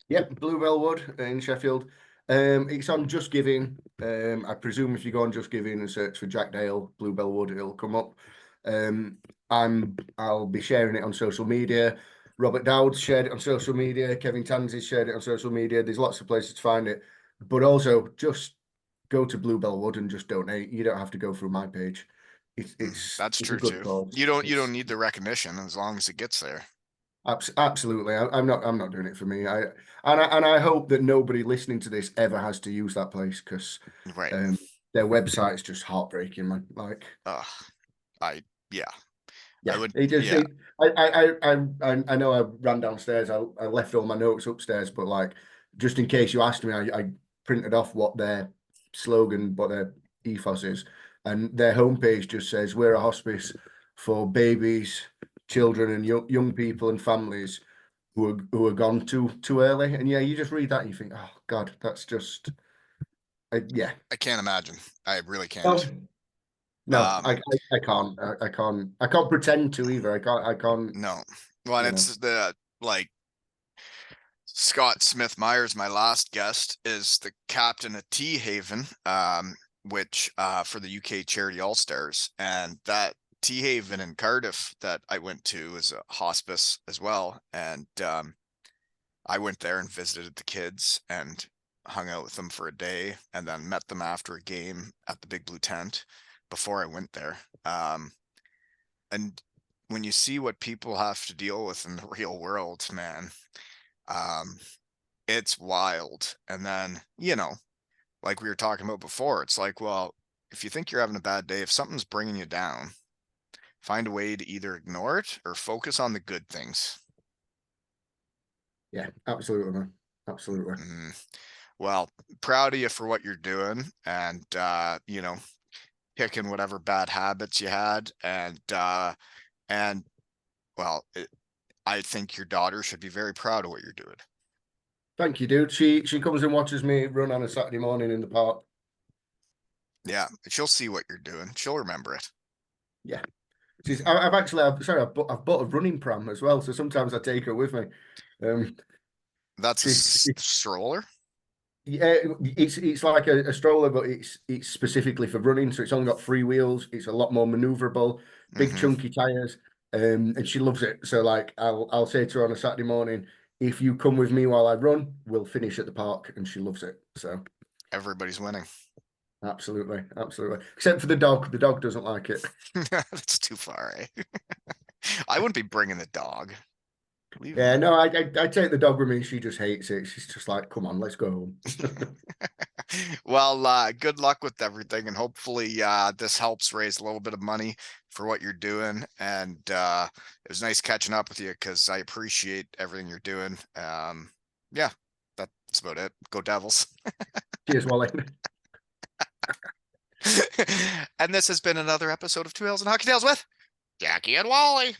Yep, Bluebell Wood in Sheffield. It's on Just Giving. I presume if you go on Just Giving and search for Jack Dale, Bluebell Wood, it'll come up. I'll be sharing it on social media. Robert Dowd shared it on social media. Kevin Tansey shared it on social media. There's lots of places to find it. But also just go to Bluebell Wood and just donate. You don't have to go through my page. It's it's
That's
it's a
true
good
too.
cause.
You don't
It's
need the recognition as long as it gets there.
absolutely. I'm not doing it for me. I hope that nobody listening to this ever has to use that place because
Right.
um, their website is just heartbreaking, man. Like,
Uh, I yeah. I
yeah,
would
it just
yeah.
it. I know I ran downstairs. I left all my notes upstairs, but like, just in case you asked me, I printed off what their slogan, what their ethos is, and their homepage just says we're a hospice for babies, children, and young people and families who are gone too early. And yeah, you just read that and you think, oh God, that's just yeah.
I can't imagine. I really can't.
No, no,
Um,
I can't. I can't pretend to either. I can't.
no. Well, and
you know.
it's the like Scott Smith Myers, my last guest, is the captain of Tea Haven, which for the UK Charity All Stars, and that Tea Haven in Cardiff that I went to is a hospice as well, and I went there and visited the kids and hung out with them for a day, and then met them after a game at the Big Blue Tent before I went there. And when you see what people have to deal with in the real world, man, um, it's wild. And then, like we were talking about before, it's like, well, if you think you're having a bad day, if something's bringing you down, find a way to either ignore it or focus on the good things.
Yeah, absolutely, man. Absolutely.
Mm. Well, proud of you for what you're doing and, picking whatever bad habits you had. And well, I think your daughter should be very proud of what you're doing.
Thank you, dude. She comes and watches me run on a Saturday morning in the park.
Yeah, she'll see what you're doing. She'll remember it.
Yeah. I've actually, sorry, I've bought a running pram as well. So sometimes I take her with me. Um,
That's a
she
stroller.
Yeah, it's like a stroller, but it's specifically for running. So it's only got three wheels. It's a lot more maneuverable, big
Hmm.
chunky tires, and she loves it. So like I'll say to her on a Saturday morning, if you come with me while I run, we'll finish at the park, and she loves it. So
Everybody's winning.
absolutely, absolutely. Except for the dog. The dog doesn't like it.
That's too far, eh? I wouldn't be bringing the dog. Leave him
Yeah,
at
no, I take the dog with me. She just hates it. She's just like, come on, let's go home.
Well, good luck with everything, and hopefully this helps raise a little bit of money for what you're doing. And it was nice catching up with you because I appreciate everything you're doing. Yeah, that's about it. Go Devils.
Cheers, Wally.
And this has been another episode of Two Ales and Hockey Tales with Jackie and Wally.